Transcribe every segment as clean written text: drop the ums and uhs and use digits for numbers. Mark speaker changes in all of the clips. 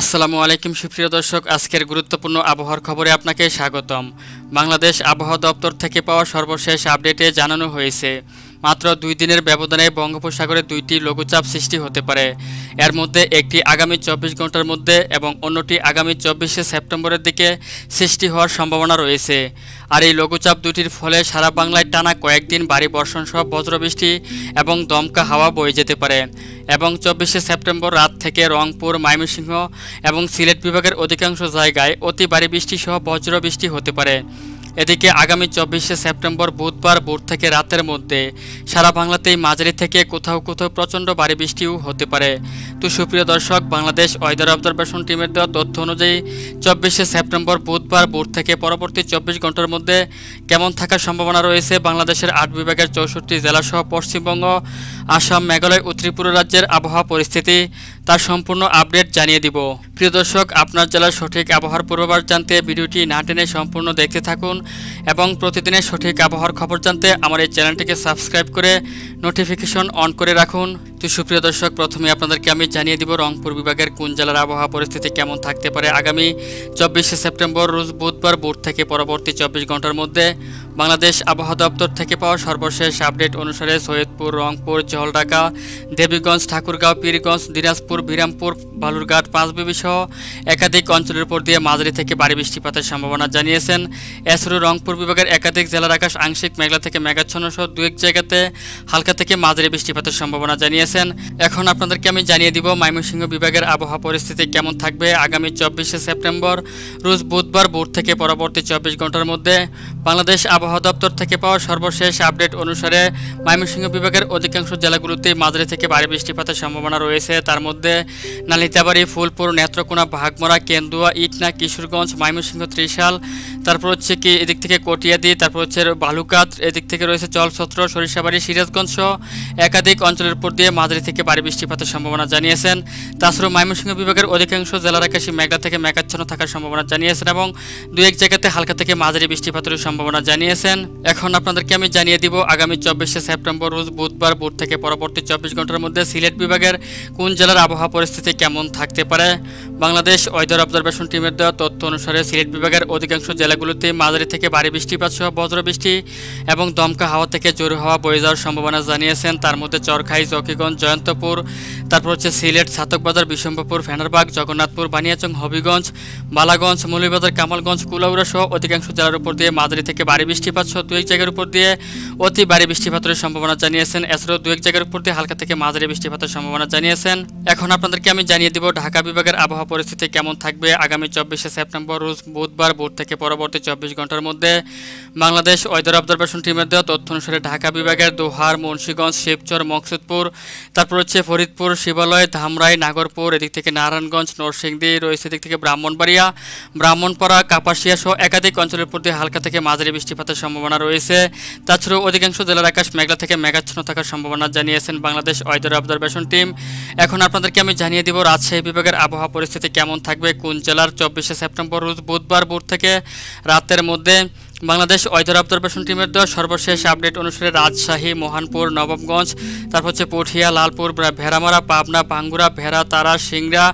Speaker 1: আসসালামু আলাইকুম সুপ্রিয় দর্শক, আজকের গুরুত্বপূর্ণ আবহাওয়ার খবরে আপনাকে স্বাগতম। বাংলাদেশ আবহাওয়া দপ্তর থেকে পাওয়া সর্বশেষ আপডেটে জানানো হয়েছে, মাত্র 2 দিনের ব্যবধানে বঙ্গোপসাগরে 2টি লঘুচাপ সৃষ্টি হতে পারে। এর মধ্যে একটি আগামী 24 ঘন্টার মধ্যে এবং অন্যটি আগামী 24শে সেপ্টেম্বরের দিকে সৃষ্টি হওয়ার সম্ভাবনা রয়েছে। আর এই লঘুচাপ দুটির ফলে সারা বাংলায় টানা কয়েকদিন ভারী বর্ষণ সহ বজ্রবৃষ্টি এবং দমকা হাওয়া বয়ে যেতে পারে। এবং 24শে সেপ্টেম্বর রাত থেকে রংপুর, ময়মনসিংহ এবং সিলেট বিভাগের অধিকাংশ জায়গায় অতি ভারী বৃষ্টি সহ বজ্রবৃষ্টি হতে পারে। এদিকে আগামী 24শে সেপ্টেম্বর বুধবার ভোর থেকে রাতের মধ্যে সারা বাংলাতেই মাঝারি থেকে কোথাও কোথাও প্রচণ্ড ভারী বৃষ্টিও হতে পারে। তো সুপ্রিয় দর্শক, বাংলাদেশ ওয়েদার অবজারভেশন টিমের দেওয়া তথ্য অনুযায়ী 24শে সেপ্টেম্বর বুধবার ভোর থেকে পরবর্তী 24 ঘন্টার মধ্যে কেমন থাকার সম্ভাবনা রয়েছে বাংলাদেশের 8 বিভাগের 64 জেলাসহ পশ্চিমবঙ্গ, আসাম, মেঘালয় ও ত্রিপুরা রাজ্যের আবহাওয়া পরিস্থিতি, তার সম্পূর্ণ আপডেট জানিয়ে দিব। প্রিয় দর্শক, আপনার জেলার সঠিক আবহাওয়ার পূর্বাভাস জানতে ভিডিওটি না টেনে সম্পূর্ণ দেখতে থাকুন এবং প্রতিদিনের সঠিক আবহাওয়ার খবর জানতে আমার এই চ্যানেলটিকে সাবস্ক্রাইব করে নোটিফিকেশন অন করে রাখুন। তো সুপ্রিয় দর্শক, প্রথমে আপনাদেরকে আমি জানিয়ে দিব রংপুর বিভাগের কোন জেলার আবহাওয়া পরিস্থিতি কেমন থাকতে পারে আগামী 24শে সেপ্টেম্বর রোজ বুধবার ভোর থেকে পরবর্তী 24 ঘন্টার মধ্যে। বাংলাদেশ আবহাওয়া দপ্তর থেকে পাওয়া সর্বশেষ আপডেট অনুসারে সৈয়দপুর, রংপুর, জলঢাকা, দেবীগঞ্জ, ঠাকুরগাঁও, পীরগঞ্জ, দিনাজপুর, বিরামপুর, বালুরঘাট, পাঁচবিবি সহ একাধিক অঞ্চলের উপর দিয়ে মাঝারি থেকে ভারী বৃষ্টিপাতের সম্ভাবনা জানিয়েছেন। এছাড়াও রংপুর বিভাগের একাধিক জেলার আকাশ আংশিক মেঘলা থেকে মেঘাচ্ছন্ন সহ 2-1 জায়গাতে হালকা থেকে মাঝারি বৃষ্টিপাতের সম্ভাবনা জানিয়েছেন। এখন আপনাদেরকে আমি জানিয়ে দিব ময়মনসিংহ বিভাগের আবহাওয়া পরিস্থিতি কেমন থাকবে আগামী 24শে সেপ্টেম্বর রোজ বুধবার ভোর থেকে পরবর্তী 24 ঘন্টার মধ্যে। বাংলাদেশ আবহাওয়া দপ্তর থেকে পাওয়া সর্বশেষ আপডেট অনুসারে ময়মনসিংহ বিভাগের অধিকাংশ জেলাগুলোতে মাঝারি থেকে ভারী বৃষ্টিপাতের সম্ভাবনা রয়েছে। তার মধ্যে নালিতাবাড়ি, ফুলপুর, নেত্রকোনা, ভাগমরা, কেন্দুয়া, ইটনা, কিশোরগঞ্জ, ময়মনসিংহ, ত্রিশাল, তারপর হচ্ছে কি এদিক থেকে কটিয়াদি, তারপর হচ্ছে বালুকাত, এদিক থেকে রয়েছে জলছত্র, সরিষাবাড়ি, সিরাজগঞ্জ সহ একাধিক অঞ্চলের উপর দিয়ে মাঝারি থেকে ভারী বৃষ্টিপাতের সম্ভাবনা জানিয়েছেন। তাছাড়াও ময়মনসিংহ বিভাগের অধিকাংশ জেলার আকাশে মেঘলা থেকে মেঘাচ্ছন্ন থাকার সম্ভাবনা জানিয়েছেন এবং 2-1 জায়গাতে হালকা থেকে মাঝারি বৃষ্টিপাতের সম্ভাবনা জানিয়েছেন। এখন আপনাদেরকে আমি জানিয়ে দিব আগামী 24শে সেপ্টেম্বর রোজ বুধবার ভোর থেকে পরবর্তী 24 ঘন্টার মধ্যে সিলেট বিভাগের কোন জেলার আবহাওয়া পরিস্থিতি কেমন থাকতে পারে। বাংলাদেশ ওয়েদার অবজারভেশন টিমের দেওয়া তথ্য অনুসারে সিলেট বিভাগের অধিকাংশ জেলাগুলোতে মাঝারি থেকে ভারী বৃষ্টিপাত সহ বজ্রবৃষ্টি এবং দমকা হাওয়া থেকে জোরে হাওয়া বয়ে যাওয়ার সম্ভাবনা জানিয়েছেন। তার মধ্যে চরখাই, জকিগঞ্জ, জয়ন্তপুর, তারপর হচ্ছে সিলেট, ছাতকবাজার, বিশম্বপুর, ফেনারবাগ, জগন্নাথপুর, বানিয়াচং, হবিগঞ্জ, বালাগঞ্জ, মৌলভীবাজার, কামালগঞ্জ, কুলাউড়া সহ অধিকাংশ জেলার উপর দিয়ে মাঝারি থেকে ভারী বৃষ্টিপাত সহ 2-1 জায়গার উপর দিয়ে অতি ভারী বৃষ্টিপাতের সম্ভাবনা জানিয়েছেন। এছাড়াও 2-1 জায়গার উপর দিয়ে হালকা থেকে মাঝারি বৃষ্টিপাতের সম্ভাবনা জানিয়েছেন। এখন আপনাদেরকে আমি জানিয়ে দিব ঢাকা বিভাগের আবহাওয়া পরিস্থিতি কেমন থাকবে আগামী 24শে সেপ্টেম্বর রোজ বুধবার ভোর থেকে পরবর্তী 24 ঘন্টার মধ্যে। বাংলাদেশ ওয়েদার অবজারভেশন টিমের দেওয়া তথ্য অনুসারে ঢাকা বিভাগের দোহার, মুন্সিগঞ্জ, শিবচর, মকসুদপুর, তারপর হচ্ছে ফরিদপুর, শিবালয়, ধামরাই, নাগরপুর, এদিক থেকে নারায়ণগঞ্জ, নরসিংদী রয়েছে, এদিক থেকে ব্রাহ্মণবাড়িয়া, ব্রাহ্মণপাড়া, কাপাসিয়া সহ একাধিক অঞ্চলের উপর দিয়ে হালকা থেকে মাঝারি বৃষ্টিপাতের সম্ভাবনা রয়েছে। তাছাড়াও অধিকাংশ জেলার আকাশ মেঘলা থেকে মেঘাচ্ছন্ন থাকার সম্ভাবনা জানিয়েছেন বাংলাদেশ ওয়েদার অবজারভেশন টিম। এখন আপনাদেরকে আমি জানিয়ে দিব রাজশাহী বিভাগের আবহাওয়া পরিস্থিতি কেমন থাকবে কোন জেলার 24শে সেপ্টেম্বর রোজ বুধবার ভোর থেকে রাতের মধ্যে। বাংলাদেশ ওয়েদার অবজারভেশন টিমের দেওয়া সর্বশেষ আপডেট অনুসারে রাজশাহী, মহানপুর, নবাবগঞ্জ, তারপর হচ্ছে পুঠিয়া, লালপুর, ভেড়ামারা, পাবনা, ভাঙ্গুড়া, ভেড়া, তারা, সিংড়া,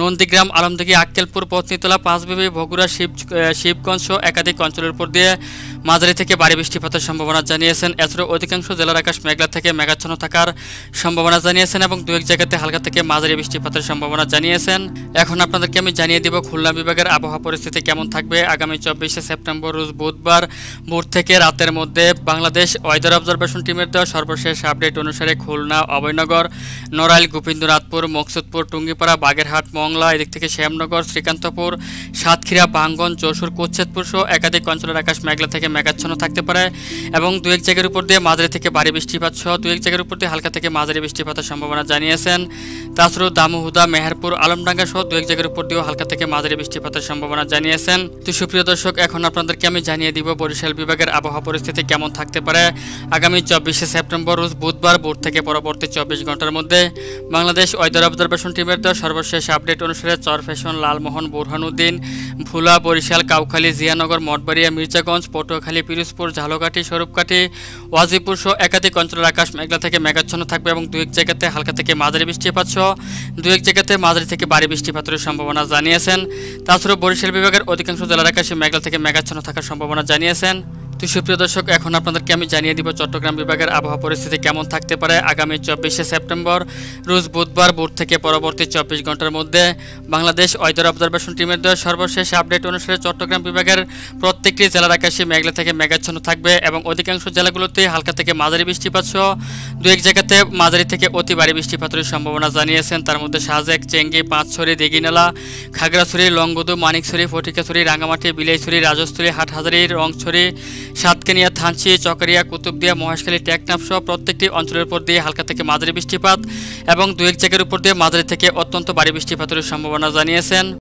Speaker 1: নন্দীগ্রাম, আলমদিঘি, আক্কেলপুর, পত্নীতলা, পাঁচবিবি, বগুড়া, শিবগঞ্জ সহ একাধিক অঞ্চলের উপর দিয়ে মাঝারি থেকে ভারী বৃষ্টিপাতের সম্ভাবনা জানিয়েছেন। এছাড়াও অধিকাংশ জেলার আকাশ মেঘলা থেকে মেঘাচ্ছন্ন থাকার সম্ভাবনা জানিয়েছেন এবং 2-1 জায়গাতে হালকা থেকে মাঝারি বৃষ্টিপাতের সম্ভাবনা জানিয়েছেন। এখন আপনাদেরকে আমি জানিয়ে দিব খুলনা বিভাগের আবহাওয়া পরিস্থিতি কেমন থাকবে আগামী 24শে সেপ্টেম্বর রোজ বুধবার ভোর থেকে রাতের মধ্যে। বাংলাদেশ ওয়েদার অবজারভেশন টিমের দেওয়া সর্বশেষ আপডেট অনুসারে খুলনা, অভয়নগর, নড়াইল, গোবিন্দনাথপুর, মকসুদপুর, টুঙ্গিপাড়া, বাগেরহাট, মংলা, এদিক থেকে শ্যামনগর, শ্রীকান্তপুর, সাতক্ষীরা, বাঙ্গন, যশোর, কোচ্ছেদপুর সহ একাধিক অঞ্চলের আকাশ মেঘলা থেকে মেঘাচ্ছন্ন থাকতে পারে এবং 2-1 জায়গার উপর দিয়ে মাঝারি থেকে ভারী বৃষ্টিপাত সহ 2-1 জায়গার উপর দিয়ে হালকা থেকে মাঝারি বৃষ্টিপাতের সম্ভাবনা জানিয়েছেন। তাছাড়াও দামুহুদা, মেহেরপুর, আলমডাঙ্গা সহ 2-1 জায়গার উপর দিয়েও হালকা থেকে মাঝারি বৃষ্টিপাতের সম্ভাবনা জানিয়েছেন। তো সুপ্রিয় দর্শক, এখন আপনাদেরকে আমি জানিয়ে দিব বরিশাল বিভাগের আবহাওয়া পরিস্থিতি কেমন থাকতে পারে আগামী 24শে সেপ্টেম্বর রোজ বুধবার ভোর থেকে পরবর্তী 24 ঘন্টার মধ্যে। বাংলাদেশ ওয়েদার অবজারভেশন টিমের দেওয়া সর্বশেষ আপডেট অনুসারে চরফ্যাশন, লালমোহন, বুরহানুদ্দিন, ভোলা, বরিশাল, কাউখালী, জিয়ানগর, মঠবাড়িয়া, মির্জাগঞ্জ, পটুয়াখালী, পিরোজপুর, ঝালকাঠি, স্বরূপকাঠি, ওয়াজিপুর সহ একাধিক অঞ্চলের আকাশ মেঘলা থেকে মেঘাচ্ছন্ন থাকবে এবং দু এক জায়গাতে হালকা থেকে মাঝারি বৃষ্টিপাত সহ দু এক জায়গাতে মাঝারি থেকে ভারী বৃষ্টিপাতের সম্ভাবনা জানিয়েছেন। তাছাড়াও বরিশাল বিভাগের অধিকাংশ জেলার আকাশে মেঘলা থেকে মেঘাচ্ছন্ন থাকার সম্ভাবনা জানিয়েছেন। তো সুপ্রিয় দর্শক, এখন আপনাদেরকে আমি জানিয়ে দিব চট্টগ্রাম বিভাগের আবহাওয়া পরিস্থিতি কেমন থাকতে পারে আগামী 24শে সেপ্টেম্বর রোজ বুধবার ভোর থেকে পরবর্তী 24 ঘন্টার মধ্যে। বাংলাদেশ ওয়েদার অবজারভেশন টিমের দেওয়া সর্বশেষ আপডেট অনুসারে চট্টগ্রাম বিভাগের প্রত্যেকটি জেলার আকাশে মেঘলা থেকে মেঘাচ্ছন্ন থাকবে এবং অধিকাংশ জেলাগুলোতে হালকা থেকে মাঝারি বৃষ্টিপাত সহ দু এক জায়গাতে মাঝারি থেকে অতি ভারী বৃষ্টিপাতের সম্ভাবনা জানিয়েছেন। তার মধ্যে সাজেক, চেঙ্গি, পাঁচছড়ি, দিঘিনালা, খাগড়াছড়ি, লংগদু, মানিকছড়ি, ফটিকাছড়ি, রাঙামাটি, বিলাইছড়ি, রাজস্থলী, হাটহাজারী, রংছড়ি, সাতকানিয়া, থানচি, চকরিয়া, কুতুবদিয়া, মহেশখালী, টেকনাফ সহ প্রত্যেকটি অঞ্চলের উপর দিয়ে হালকা থেকে মাঝারি বৃষ্টিপাত এবং দু এক জায়গার উপর দিয়ে মাঝারি থেকে অত্যন্ত ভারী বৃষ্টিপাতের সম্ভাবনা জানিয়েছেন।